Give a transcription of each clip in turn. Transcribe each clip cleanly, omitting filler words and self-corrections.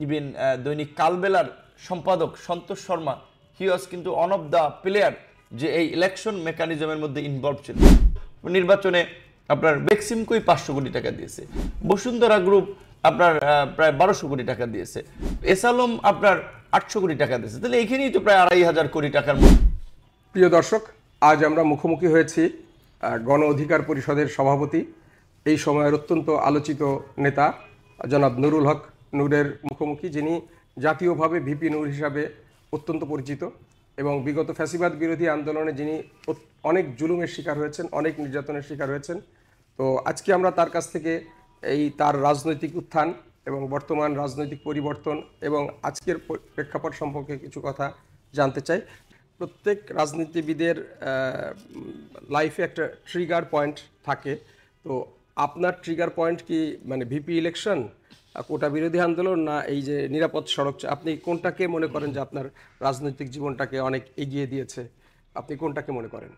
Even দৈনিক কালবেলার সম্পাদক সন্তোষ শর্মা, হি ওয়াজ কিন্তু ওয়ান অফ দ্য প্লেয়ার যে এই ইলেকশন মেকানিজমের মধ্যে ইনভলভ ছিল। নির্বাচনে আপনার বেক্সিমকোই 500 কোটি টাকা দিয়েছে, বসুন্ধরা গ্রুপ আপনার প্রায় 1200 কোটি টাকা দিয়েছে, এসালম আপনার 800 কোটি টাকা দিয়েছে। তাহলে এইখানেই তো প্রায় 2500 কোটি টাকার মতো। প্রিয় দর্শক, আজ আমরা মুখোমুখি হয়েছি গণ অধিকার পরিষদের সভাপতি, এই সময়ের অত্যন্ত আলোচিত নেতা জনাব নুরুল হক নূরের মুখোমুখি, যিনি জাতীয়ভাবে ভিপি নূর হিসাবে অত্যন্ত পরিচিত এবং বিগত ফ্যাসিবাদ বিরোধী আন্দোলনে যিনি অনেক জুলুমের শিকার হয়েছেন, অনেক নির্যাতনের শিকার হয়েছেন। তো আজকে আমরা তার কাছ থেকে তার রাজনৈতিক উত্থান এবং বর্তমান রাজনৈতিক পরিবর্তন এবং আজকের প্রেক্ষাপট সম্পর্কে কিছু কথা জানতে চাই। প্রত্যেক রাজনীতিবিদের লাইফে একটা ট্রিগার পয়েন্ট থাকে। তো আপনার ট্রিগার পয়েন্ট কি মানে ভিপি ইলেকশন, কোটা বিরোধী আন্দোলন, না এই যে নিরাপদ সড়ক? আপনি কোনটাকে মনে করেন যে আপনার রাজনৈতিক জীবনটাকে অনেক এগিয়ে দিয়েছে? আপনি কোনটাকে মনে করেন?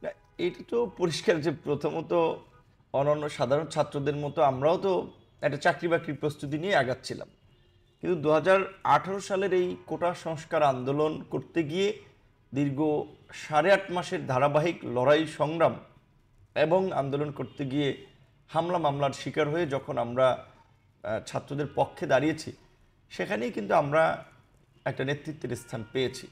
না, এটা তো পরিষ্কার যে প্রথমত অন্যান্য সাধারণ ছাত্রদের মতো আমরাও তো একটা চাকরি বাকরির প্রস্তুতি নিয়ে আগাচ্ছিলাম, কিন্তু 2018 সালের এই কোটা সংস্কার আন্দোলন করতে গিয়ে দীর্ঘ 8.5 মাসের ধারাবাহিক লড়াই সংগ্রাম এবং আন্দোলন করতে গিয়ে হামলা মামলার শিকার হয়ে যখন আমরা ছাত্রদের পক্ষে দাঁড়িয়েছি, সেখানেই কিন্তু আমরা একটা নেতৃত্বের স্থান পেয়েছি,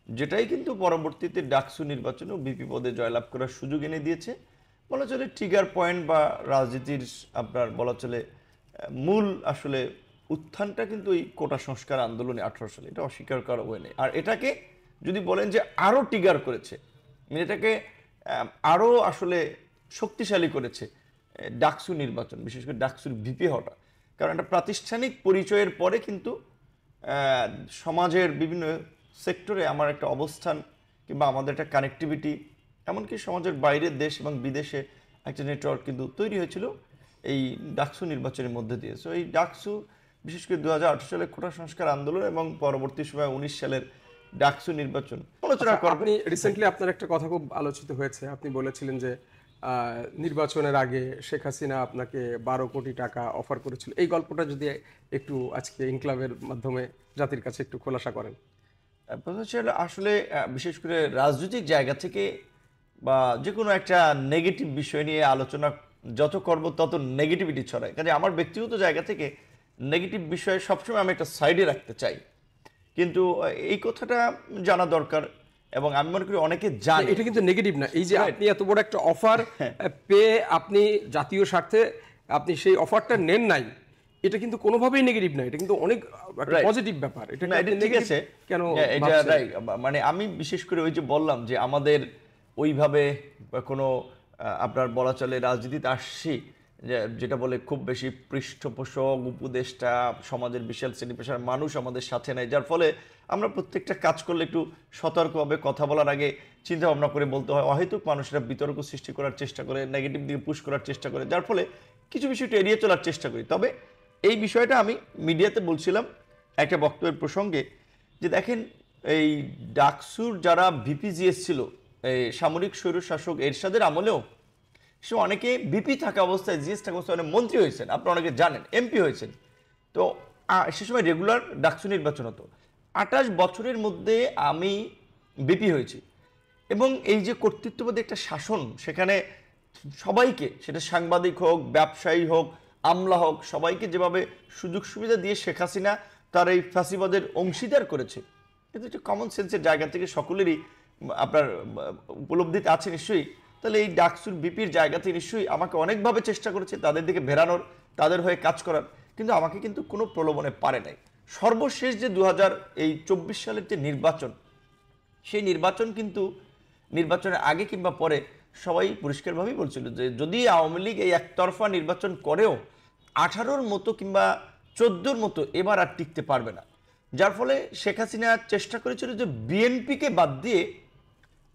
যেটাই কিন্তু পরবর্তীতে ডাকসু নির্বাচনেও বিপি পদে জয়লাভ করার সুযোগ এনে দিয়েছে। বলা চলে ট্রিগার পয়েন্ট বা রাজনীতির আপনার বলা চলে মূল আসলে উত্থানটা কিন্তু এই কোটা সংস্কার আন্দোলনে 18 সালে, এটা অস্বীকার করা হয় নাই। আর এটাকে যদি বলেন যে আরও ট্রিগার করেছে, এটাকে আরও আসলে শক্তিশালী করেছে ডাকসু নির্বাচন, বিশেষ করে ডাকসুর ভিপি হওয়াটা। কারণ একটা প্রাতিষ্ঠানিক পরিচয়ের পরে কিন্তু সমাজের বিভিন্ন সেক্টরে আমার একটা অবস্থান কিংবা আমাদের একটা কানেক্টিভিটি, এমনকি সমাজের বাইরের দেশ এবং বিদেশে একটা নেটওয়ার্ক কিন্তু তৈরি হয়েছিল এই ডাকসু নির্বাচনের মধ্যে দিয়ে। সো এই ডাকসু বিশেষ করে 2018 সালে কোটা সংস্কার আন্দোলন এবং পরবর্তী সময় 19 সালের ডাকসু নির্বাচন আলোচনা করবেন। আপনি রিসেন্টলি আপনার একটা কথা খুব আলোচিত হয়েছে, আপনি বলেছিলেন যে নির্বাচনের আগে শেখ হাসিনা আপনাকে 12 কোটি টাকা অফার করেছিল। এই গল্পটা যদি একটু আজকে ইনক্লাবের মাধ্যমে জাতির কাছে একটু খোলাসা করেন। আসলে বিশেষ করে রাজনৈতিক জায়গা থেকে বা যে কোনো একটা নেগেটিভ বিষয় নিয়ে আলোচনা যত করব তত নেগেটিভিটি ছড়ায়, কাজে আমার ব্যক্তিগত জায়গা থেকে নেগেটিভ বিষয়ে সবসময় আমি একটা সাইডে রাখতে চাই। কিন্তু এই কথাটা জানা দরকার এবং আমি মনে করি অনেকে জানে এটা কিন্তু নেগেটিভ না। এই যে আপনি এত বড় একটা অফার পেয়ে আপনি জাতীয় স্বার্থে আপনি সেই অফারটা নেন নাই, এটা কিন্তু কোনোভাবেই নেগেটিভ না, এটা কিন্তু অনেক পজিটিভ ব্যাপার। এটা ঠিক আছে কেন এটা রাইট, মানে আমি বিশেষ করে ওই যে বললাম যে আমাদের ওইভাবে কোনো আপনার বলা চলে রাজনীতিতে আসছি যেটা বলে খুব বেশি পৃষ্ঠপোষক উপদেষ্টা সমাজের বিশাল শ্রেণী পেশার মানুষ আমাদের সাথে নেই, যার ফলে আমরা প্রত্যেকটা কাজ করলে একটু সতর্কভাবে কথা বলার আগে চিন্তা ভাবনা করে বলতে হয়। অহেতুক মানুষরা বিতর্ক সৃষ্টি করার চেষ্টা করে, নেগেটিভ দিকে পুশ করার চেষ্টা করে, যার ফলে কিছু বিষয়টা এড়িয়ে চলার চেষ্টা করি। তবে এই বিষয়টা আমি মিডিয়াতে বলছিলাম একটা বক্তব্যের প্রসঙ্গে যে দেখেন এই ডাকসুর যারা ভিপিজিএস ছিল এই সামরিক স্বৈরশাসক এরশাদের আমলেও সে অনেকে ভিপি থাকা অবস্থায় জিএস থাকা অবস্থায় অনেক মন্ত্রী হয়েছেন, আপনারা অনেকে জানেন, এমপি হয়েছেন। তো সে সময় রেগুলার ডাকসু নির্বাচন হতো। 28 বছরের মধ্যে আমি ভিপি হয়েছি এবং এই যে কর্তৃত্ববাদী একটা শাসন, সেখানে সবাইকে, সেটা সাংবাদিক হোক, ব্যবসায়ী হোক, আমলা হোক, সবাইকে যেভাবে সুযোগ সুবিধা দিয়ে শেখ হাসিনা তার এই ফ্যাসিবাদের অংশীদার করেছে, কিন্তু একটা কমন সেন্সের জায়গা থেকে সকলেরই আপনার উপলব্ধিতে আছে নিশ্চয়ই। তাহলে এই ডাকসুর বিপির জায়গাতে নিশ্চয়ই আমাকে অনেকভাবে চেষ্টা করেছে তাদের দিকে ভেড়ানোর, তাদের হয়ে কাজ করার, কিন্তু আমাকে কিন্তু কোনো প্রলোভনে পারে নাই। সর্বশেষ যে 2024 সালের যে নির্বাচন, সেই নির্বাচন কিন্তু নির্বাচনের আগে কিংবা পরে সবাই পরিষ্কারভাবেই বলছিল যে যদি আওয়ামী লীগ এই একতরফা নির্বাচন করেও 18-র মতো কিংবা 14-র মতো এবার আর টিকতে পারবে না। যার ফলে শেখ হাসিনা চেষ্টা করেছিল যে বিএনপিকে বাদ দিয়ে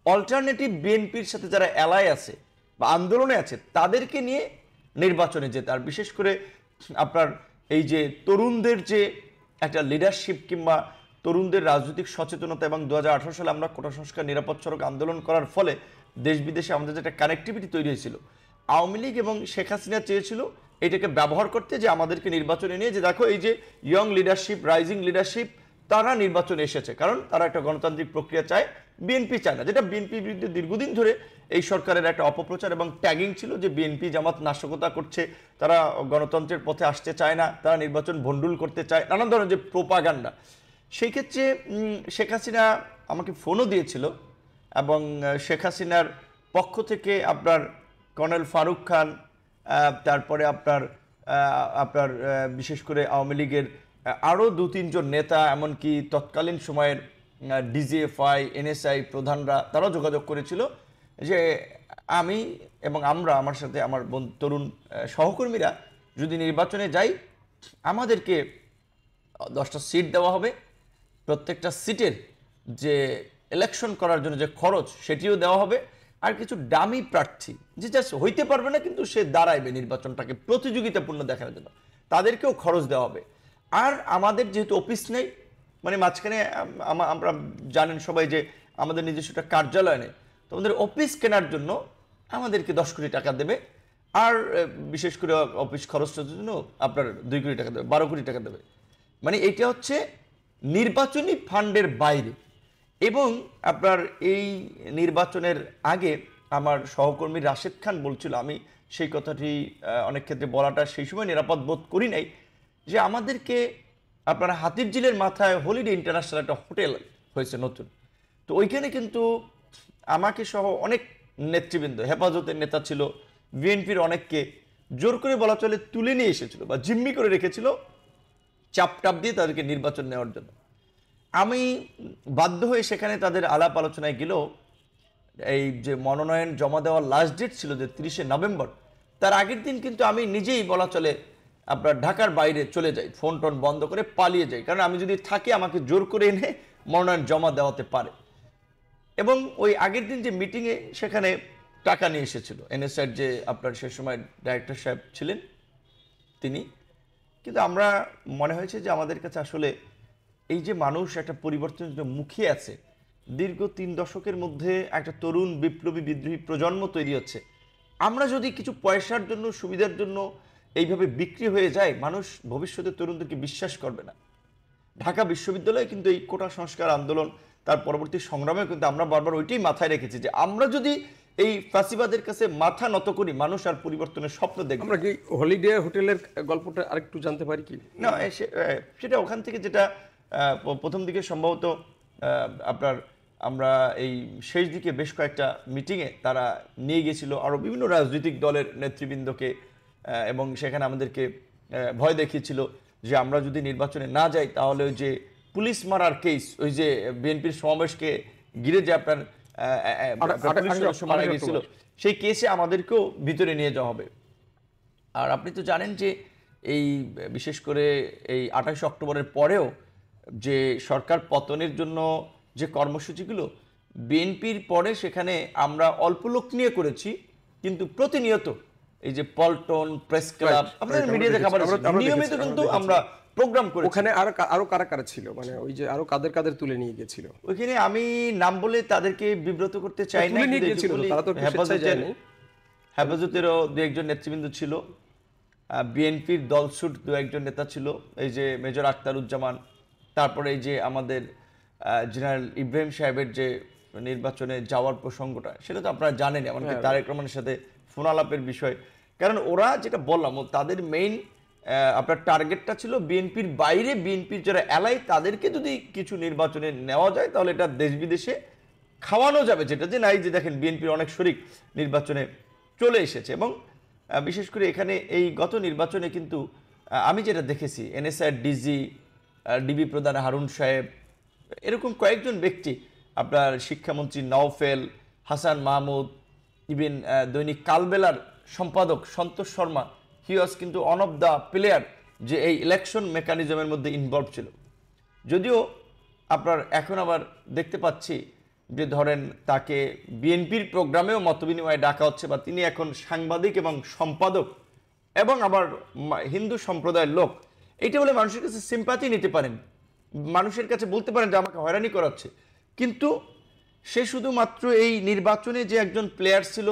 অল্টারনেটিভ বিএনপির সাথে যারা এলায় আছে বা আন্দোলনে আছে তাদেরকে নিয়ে নির্বাচনে যেতে। আর বিশেষ করে আপনার এই যে তরুণদের যে একটা লিডারশিপ কিংবা তরুণদের রাজনৈতিক সচেতনতা এবং 2018 সালে আমরা কোটা সংস্কার নিরাপদ সড়ক আন্দোলন করার ফলে দেশ বিদেশে আমাদের যে একটা কানেক্টিভিটি তৈরি হয়েছিল, আওয়ামী লীগ এবং শেখ হাসিনা চেয়েছিল এটাকে ব্যবহার করতে, যে আমাদেরকে নির্বাচনে নিয়ে যে দেখো এই যে ইয়ং লিডারশিপ, রাইজিং লিডারশিপ, তারা নির্বাচনে এসেছে, কারণ তারা একটা গণতান্ত্রিক প্রক্রিয়া চায়, বিএনপি চায় না, যেটা বিএনপির বিরুদ্ধে দীর্ঘদিন ধরে এই সরকারের একটা অপপ্রচার এবং ট্যাগিং ছিল যে বিএনপি জামাত নাশকতা করছে, তারা গণতন্ত্রের পথে আসতে চায় না, তারা নির্বাচন ভণ্ডুল করতে চায়, নানান ধরনের যে প্রোপাগান্ডা। সেই ক্ষেত্রে শেখ হাসিনা আমাকে ফোনও দিয়েছিল এবং শেখ হাসিনার পক্ষ থেকে আপনার কর্নেল ফারুক খান, তারপরে আপনার আপনার বিশেষ করে আওয়ামী লীগের আরও 2-3 জন নেতা, এমনকি তৎকালীন সময়ের ডিজিএফআই, এনএসআই প্রধানরা, তারাও যোগাযোগ করেছিল যে আমি এবং আমার সাথে আমার তরুণ সহকর্মীরা যদি নির্বাচনে যাই, আমাদেরকে 10টা সিট দেওয়া হবে, প্রত্যেকটা সিটের যে ইলেকশন করার জন্য যে খরচ সেটিও দেওয়া হবে, আর কিছু ডামি প্রার্থী যে জাস্ট হইতে পারবে না কিন্তু সে দাঁড়াইবে নির্বাচনটাকে প্রতিযোগিতাপূর্ণ দেখানোর জন্য, তাদেরকেও খরচ দেওয়া হবে। আর আমাদের যেহেতু অফিস নেই, মানে মাঝখানে আমরা জানেন সবাই যে আমাদের নিজস্ব একটা কার্যালয় নেই, তো আমাদের অফিস কেনার জন্য আমাদেরকে 10 কোটি টাকা দেবে, আর বিশেষ করে অফিস খরচটার জন্য আপনার 2 কোটি টাকা দেবে, 12 কোটি টাকা দেবে। মানে এটা হচ্ছে নির্বাচনী ফান্ডের বাইরে। এবং আপনার এই নির্বাচনের আগে আমার সহকর্মী রাশেদ খান বলছিল, আমি সেই কথাটি অনেক ক্ষেত্রে বলাটা সেই সময় নিরাপদ বোধ করি নাই, যে আমাদেরকে আপনার হাতিরঝিলের মাথায় হলিডে ইন্টারন্যাশনাল একটা হোটেল হয়েছে নতুন, তো ওইখানে কিন্তু আমাকে সহ অনেক নেতৃবৃন্দ, হেফাজতের নেতা ছিল, বিএনপির অনেককে জোর করে বলা চলে তুলে নিয়ে এসেছিল বা জিম্মি করে রেখেছিল চাপটাপ দিয়ে তাদেরকে নির্বাচন নেওয়ার জন্য। আমি বাধ্য হয়ে সেখানে তাদের আলাপ আলোচনায় গেলেও এই যে মনোনয়ন জমা দেওয়ার লাস্ট ডেট ছিল যে 30শে নভেম্বর, তার আগের দিন কিন্তু আমি নিজেই বলা চলে আপনার ঢাকার বাইরে চলে যাই, ফোন টোন বন্ধ করে পালিয়ে যাই, কারণ আমি যদি থাকি আমাকে জোর করে এনে মনোনয়ন জমা দেওয়াতে পারে। এবং ওই আগের দিন যে মিটিংয়ে সেখানে টাকা নিয়ে এসেছিল এনএসআইর যে আপনার সে সময় ডাইরেক্টর সাহেব ছিলেন তিনি, কিন্তু আমরা মনে হয়েছে যে আমাদের কাছে আসলে এই যে মানুষ একটা পরিবর্তনের জন্য মুখিয়ে আছে, দীর্ঘ 3 দশকের মধ্যে একটা তরুণ বিপ্লবী বিদ্রোহী প্রজন্ম তৈরি হচ্ছে, আমরা যদি কিছু পয়সার জন্য, সুবিধার জন্য এইভাবে বিক্রি হয়ে যায়, মানুষ ভবিষ্যতে তরুণদেরকে বিশ্বাস করবে না। ঢাকা বিশ্ববিদ্যালয়ে কিন্তু এই কোটা সংস্কার আন্দোলন, তার পরবর্তী সংগ্রামে কিন্তু আমরা বারবার ওইটাই মাথায় রেখেছি যে আমরা যদি এই ফাঁসিবাদের কাছে মাথা নত করি, মানুষ আর পরিবর্তনের স্বপ্ন দেখবে। আমরা কি হলিডে হোটেলের গল্পটা আরেকটু জানতে পারি কি? না, সেটা ওখান থেকে যেটা প্রথম দিকে সম্ভবত আপনার আমরা এই শেষ দিকে বেশ কয়েকটা মিটিংয়ে তারা নিয়ে গেছিল আরও বিভিন্ন রাজনৈতিক দলের নেতৃবৃন্দকে, এবং সেখানে আমাদেরকে ভয় দেখিয়েছিল যে আমরা যদি নির্বাচনে না যাই তাহলে ওই যে পুলিশ মারার কেস, ওই যে বিএনপির সমাবেশকে ঘিরে যে আপনার মারা গিয়েছিল, সেই কেসে আমাদেরকেও ভিতরে নিয়ে যাওয়া হবে। আর আপনি তো জানেন যে এই বিশেষ করে এই 28 অক্টোবরের পরেও যে সরকার পতনের জন্য যে কর্মসূচিগুলো বিএনপির পরে, সেখানে আমরা অল্প লোক নিয়ে করেছি, কিন্তু প্রতিনিয়ত এই যে পল্টন, প্রেস ক্লাব, আপনাদের মিডিয়াতে খবর নিয়মিত কিন্তু আমরা প্রোগ্রাম করি। ওখানে আরো কারা কারা ছিল, মানে ওই যে আরো কাদের তুলে নিয়ে গেছিল ওইখানে? আমি নাম বলে তাদেরকে বিব্রত করতে চাই না, হেফাজতেরও 2-1 নেতৃবৃন্দ ছিল, বিএনপির দলছুট 2-1 নেতা ছিল, এই যে মেজর আখতারুজ্জামান, তারপরে এই যে আমাদের জেনারেল ইব্রাহিম সাহেবের যে নির্বাচনে যাওয়ার প্রসঙ্গটা, সেটা তো আপনারা জানেন, এমনকি তারেক রহমানের সাথে ফোন আলাপের বিষয়, কারণ ওরা যেটা বললাম তাদের মেইন আপনার টার্গেটটা ছিল বিএনপির বাইরে, বিএনপির যারা অ্যালাই তাদেরকে যদি কিছু নির্বাচনে নেওয়া যায় তাহলে এটা দেশ বিদেশে খাওয়ানো যাবে, যেটা যে নাই যে দেখেন বিএনপির অনেক শরিক নির্বাচনে চলে এসেছে। এবং বিশেষ করে এখানে এই গত নির্বাচনে কিন্তু আমি যেটা দেখেছি, এনএসআই ডিজি, ডিবি প্রধান হারুন সাহেব, এরকম কয়েকজন ব্যক্তি, আপনার শিক্ষামন্ত্রী নওফেল, হাসান মাহমুদ, ইভেন দৈনিক কালবেলার সম্পাদক সন্তোষ শর্মা, হি ওয়াজ কিন্তু ওয়ান অফ দ্য প্লেয়ার যে এই ইলেকশন মেকানিজমের মধ্যে ইনভলভ ছিল। যদিও আপনার এখন আবার দেখতে পাচ্ছি যে ধরেন তাকে বিএনপির প্রোগ্রামেও মতবিনিময়ে ডাকা হচ্ছে, বা তিনি এখন সাংবাদিক এবং সম্পাদক এবং আবার হিন্দু সম্প্রদায়ের লোক, এইটা বলে মানুষের কাছে সিম্পাথি নিতে পারেন, মানুষের কাছে বলতে পারেন যে আমাকে হয়রানি করাচ্ছে, কিন্তু সে শুধুমাত্র এই নির্বাচনে যে একজন প্লেয়ার ছিল,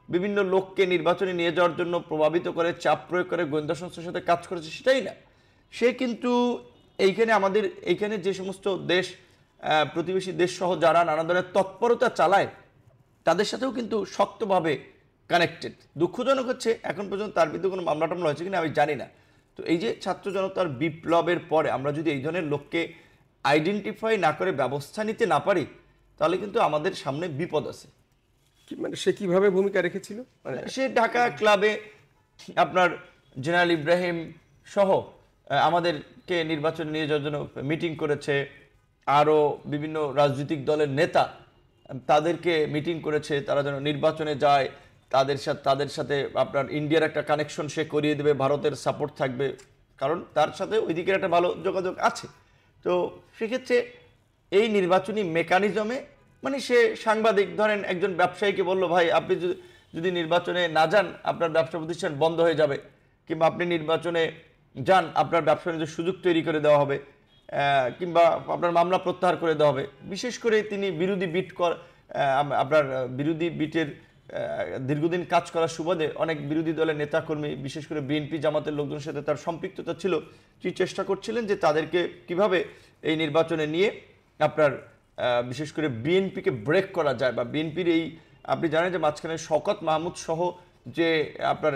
বিভিন্ন লোককে নির্বাচনে নিয়ে যাওয়ার জন্য প্রভাবিত করে, চাপ প্রয়োগ করে, গোয়েন্দা সংস্থার সাথে কাজ করেছে, সেটাই না। সে কিন্তু এইখানে যে সমস্ত দেশ, প্রতিবেশী দেশ সহ যারা নানা ধরনের তৎপরতা চালায়, তাদের সাথেও কিন্তু শক্তভাবে কানেক্টেড। দুঃখজনক হচ্ছে এখন পর্যন্ত তার বিরুদ্ধে কোনো মামলা টামলা হয়েছে কিনা আমি জানি না। তো এই যে ছাত্র জনতার বিপ্লবের পরে আমরা যদি এই ধরনের লোককে আইডেন্টিফাই না করে ব্যবস্থা নিতে না পারি, তাহলে কিন্তু আমাদের সামনে বিপদ আছে। মানে সে কিভাবে ভূমিকা রেখেছিল? মানে সে ঢাকা ক্লাবে আপনার জেনারেল ইব্রাহিম সহ আমাদেরকে নির্বাচন নিয়ে যাওয়ার জন্য মিটিং করেছে, আরও বিভিন্ন রাজনৈতিক দলের নেতা তাদেরকে মিটিং করেছে তারা যেন নির্বাচনে যায়, তাদের সাথে আপনার ইন্ডিয়ার একটা কানেকশন সে করিয়ে দেবে, ভারতের সাপোর্ট থাকবে, কারণ তার সাথে ওই দিকের একটা ভালো যোগাযোগ আছে। তো সেক্ষেত্রে এই নির্বাচনী মেকানিজমে মানে সে সাংবাদিক, ধরেন একজন ব্যবসায়ীকে বললো, ভাই আপনি যদি নির্বাচনে না যান আপনার ব্যবসা প্রতিষ্ঠান বন্ধ হয়ে যাবে, কিংবা আপনি নির্বাচনে যান আপনার ব্যবসা বাণিজ্যের সুযোগ তৈরি করে দেওয়া হবে, কিংবা আপনার মামলা প্রত্যাহার করে দেওয়া হবে। বিশেষ করে তিনি বিরোধী বিটের দীর্ঘদিন কাজ করার সুবাদে অনেক বিরোধী দলের নেতাকর্মী, বিশেষ করে বিএনপি জামাতের লোকজনের সাথে তার সম্পৃক্ততা ছিল। তিনি চেষ্টা করছিলেন যে তাদেরকে কিভাবে এই নির্বাচনে নিয়ে আপনার বিশেষ করে বিএনপিকে ব্রেক করা যায়, বা বিএনপির এই আপনি জানেন যে মাঝখানে শওকত মাহমুদ সহ যে আপনার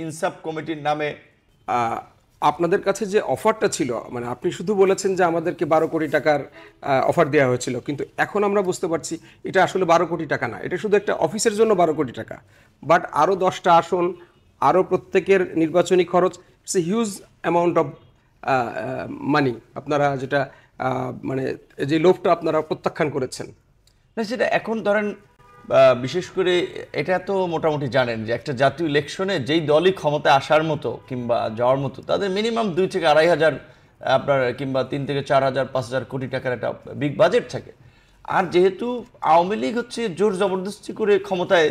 ইনসাফ কমিটির নামে আপনাদের কাছে যে অফারটা ছিল, মানে আপনি শুধু বলেছেন যে আমাদেরকে 12 কোটি টাকার অফার দেওয়া হয়েছিল, কিন্তু এখন আমরা বুঝতে পারছি এটা আসলে 12 কোটি টাকা না, এটা শুধু একটা অফিসের জন্য 12 কোটি টাকা, বাট আরও 10টা আসন, আরও প্রত্যেকের নির্বাচনী খরচ, it's a huge amount of money. আপনারা যেটা মানে যে লোভটা আপনারা প্রত্যাখ্যান করেছেন না, সেটা এখন ধরেন বিশেষ করে এটা তো মোটামুটি জানেন যে একটা জাতীয় ইলেকশনে যেই দলই ক্ষমতায় আসার মতো কিংবা যাওয়ার মতো তাদের মিনিমাম 2 থেকে 2.5 হাজার আপনার কিংবা 3 থেকে 4 হাজার 5 হাজার কোটি টাকার একটা বিগ বাজেট থাকে। আর যেহেতু আওয়ামী লীগ হচ্ছে জোর জবরদস্তি করে ক্ষমতায়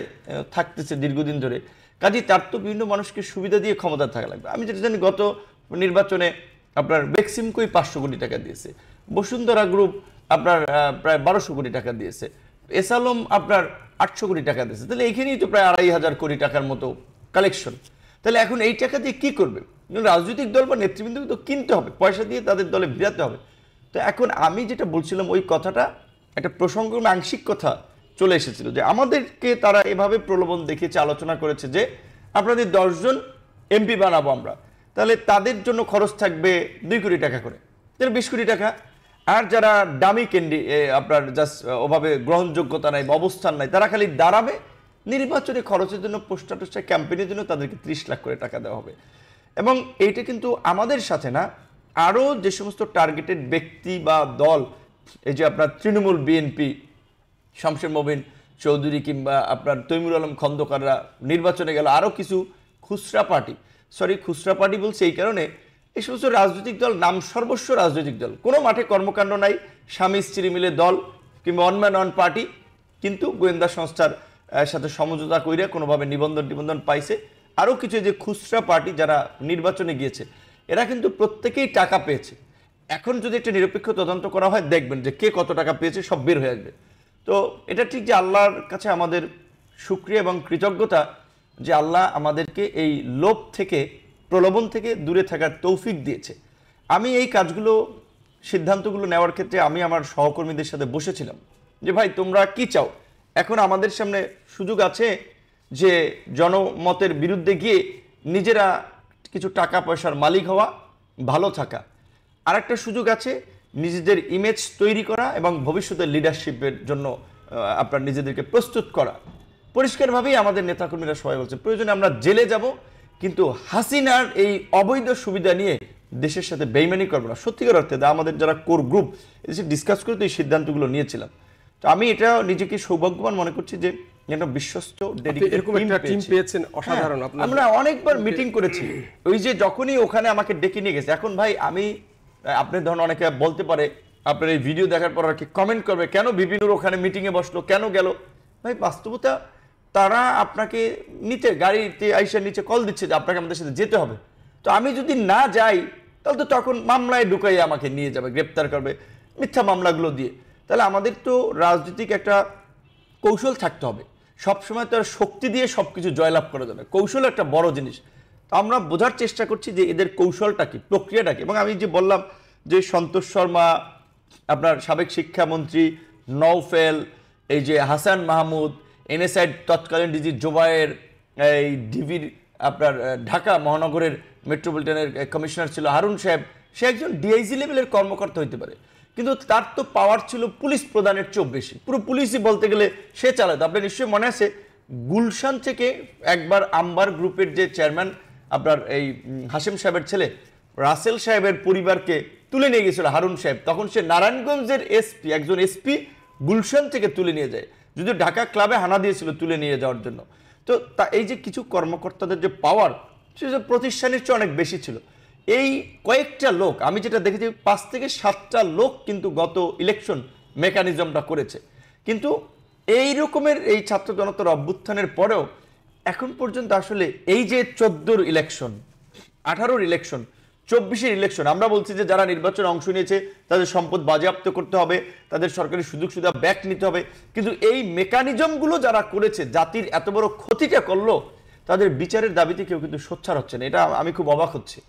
থাকতেছে দীর্ঘদিন ধরে, কাজেই তার তো বিভিন্ন মানুষকে সুবিধা দিয়ে ক্ষমতায় থাকা লাগবে। আমি যেটা জানি গত নির্বাচনে আপনার বেক্সিমকোই 500 কোটি টাকা দিয়েছে, বসুন্ধরা গ্রুপ আপনার প্রায় 1200 কোটি টাকা দিয়েছে, এসালম আপনার 800 কোটি টাকা দিয়েছে। তাহলে এইখানেই তো প্রায় 2.5 হাজার কোটি টাকার মতো কালেকশন। তাহলে এখন এই টাকা দিয়ে কি করবে? রাজনৈতিক দল বা নেতৃবৃন্দকে তো কিনতে হবে, পয়সা দিয়ে তাদের দলে বিরাতে হবে। তো এখন আমি যেটা বলছিলাম ওই কথাটা একটা প্রসঙ্গ আংশিক কথা চলে এসেছিল যে আমাদেরকে তারা এভাবে প্রলোভন দেখিয়েছে, আলোচনা করেছে যে আপনাদের 10 জন এমপি বানাবো আমরা, তাহলে তাদের জন্য খরচ থাকবে 2 কোটি টাকা করে, তাহলে 20 কোটি টাকা। আর যারা ডামি আপনার জাস্ট ওভাবে গ্রহণযোগ্যতা নাই বা অবস্থান নাই, তারা খালি দাঁড়াবে, নির্বাচনী খরচের জন্য পোস্টার টোস্টার ক্যাম্পেইনের জন্য তাদেরকে 30 লাখ করে টাকা দেওয়া হবে। এবং এইটা কিন্তু আমাদের সাথে না, আরও যে সমস্ত টার্গেটেড ব্যক্তি বা দল, এই যে আপনার তৃণমূল, বিএনপি, শামসুর মবিন চৌধুরী কিংবা আপনার তৈমুর আলম খন্দকাররা নির্বাচনে গেল, আরও কিছু খুচরা পার্টি বলছে এই কারণে, এই সমস্ত রাজনৈতিক দল নাম সর্বস্ব রাজনৈতিক দল, কোনো মাঠে কর্মকাণ্ড নাই, স্বামী স্ত্রী মিলে দল কিংবা অন ম্যান অন পার্টি, কিন্তু গোয়েন্দা সংস্থার সাথে সমঝোতা কইরা কোনোভাবে নিবন্ধন পাইছে। আরও কিছু যে খুচরা পার্টি যারা নির্বাচনে গিয়েছে, এরা কিন্তু প্রত্যেকেই টাকা পেয়েছে। এখন যদি একটা নিরপেক্ষ তদন্ত করা হয়, দেখবেন যে কে কত টাকা পেয়েছে সব বের হয়ে আসবে। তো এটা ঠিক যে আল্লাহর কাছে আমাদের শুকরিয়া এবং কৃতজ্ঞতা যে আল্লাহ আমাদেরকে এই লোভ থেকে, প্রলোভন থেকে দূরে থাকার তৌফিক দিয়েছে। আমি এই সিদ্ধান্তগুলো নেওয়ার ক্ষেত্রে আমি আমার সহকর্মীদের সাথে বসেছিলাম যে ভাই তোমরা কি চাও? এখন আমাদের সামনে সুযোগ আছে যে জনমতের বিরুদ্ধে গিয়ে নিজেরা কিছু টাকা পয়সার মালিক হওয়া, ভালো থাকা। আর একটা সুযোগ আছে নিজেদের ইমেজ তৈরি করা এবং ভবিষ্যতের লিডারশিপের জন্য আপনার নিজেদেরকে প্রস্তুত করা। পরিষ্কারভাবেই আমাদের নেতাকর্মীরা সবাই বলছে প্রয়োজনে আমরা জেলে যাব, কিন্তু হাসিনার এই অবৈধ সুবিধা নিয়ে দেশের সাথে বেইমানি করবো না। সত্যিকার অর্থে আমাদের যারা কোর গ্রুপ এদেশে ডিসকাস করে তো এই সিদ্ধান্তগুলো নিয়েছিলাম। তো আমি এটা নিজেকে সৌভাগ্যবান মনে করছি যে বিশ্বস্ত এরকম একটা টিম পেয়েছেন, অসাধারণ। আমরা অনেকবার মিটিং করেছি, ওই যে যখনই ওখানে আমাকে ডেকে নিয়ে গেছে। এখন ভাই আমি, আপনি ধরুন অনেকে বলতে পারে আপনার এই ভিডিও দেখার পর আর কি কমেন্ট করবে, কেন বিপিনুর ওখানে মিটিংয়ে বসলো, কেন গেল? ভাই বাস্তবতা তারা আপনাকে নিচে গাড়িতে আইসা নিচে কল দিচ্ছে যে আপনাকে আমাদের সাথে যেতে হবে। তো আমি যদি না যাই তাহলে তো তখন মামলায় ঢুকাই আমাকে নিয়ে যাবে, গ্রেপ্তার করবে মিথ্যা মামলাগুলো দিয়ে। তাহলে আমাদের তো রাজনৈতিক একটা কৌশল থাকতে হবে সবসময় তো আর শক্তি দিয়ে সবকিছু জয়লাভ করা যাবে, কৌশল একটা বড় জিনিস। তো আমরা বোঝার চেষ্টা করছি যে এদের কৌশলটা কি, প্রক্রিয়াটা কি। এবং আমি যে বললাম যে সন্তোষ শর্মা, আপনার সাবেক শিক্ষামন্ত্রী নওফেল, এই যে হাসান মাহমুদ, এনএসআই তৎকালীন ডিজি জোবায়ের, এই ডিবির আপনার ঢাকা মহানগরের মেট্রোপলিটনের কমিশনার ছিল হারুন সাহেব, সে একজন ডিআইজি লেভেলের কর্মকর্তা হইতে পারে, কিন্তু তার তো পাওয়ার ছিল পুলিশ প্রধানের চেয়েও বেশি, পুরো পুলিশই বলতে গেলে সে চালাতো। আপনার নিশ্চয়ই মনে আছে গুলশান থেকে একবার আম্বার গ্রুপের যে চেয়ারম্যান আপনার এই হাশেম সাহেবের ছেলে রাসেল সাহেবের পরিবারকে তুলে নিয়ে গেছিল হারুন সাহেব, তখন সে নারায়ণগঞ্জের এসপি, একজন এসপি গুলশান থেকে তুলে নিয়ে যায়, যদিও ঢাকা ক্লাবে হানা দিয়েছিল তুলে নিয়ে যাওয়ার জন্য। তো তা এই যে কিছু কর্মকর্তাদের যে পাওয়ার, সে প্রতিষ্ঠানের চেয়ে অনেক বেশি ছিল। এই কয়েকটা লোক, আমি যেটা দেখেছি 5 থেকে 7টা লোক কিন্তু গত ইলেকশন মেকানিজমটা করেছে। কিন্তু এই রকমের এই ছাত্র জনতার অভ্যুত্থানের পরেও এখন পর্যন্ত আসলে এই যে 14 ইলেকশন, 18 ইলেকশন, 24 ইলেকশন, আমরা বলছি যে যারা নির্বাচনে অংশ নিয়েছে তাদের সম্পদ বাজেয়াপ্ত করতে হবে, তাদের সরকারি সুযোগ সুবিধা ব্যাক নিতে হবে, কিন্তু এই মেকানিজমগুলো যারা করেছে, জাতির এত বড় ক্ষতিটা করলো, তাদের বিচারের দাবিতে কেউ কিন্তু সোচ্চার হচ্ছে না। এটা আমি খুব অবাক হচ্ছি।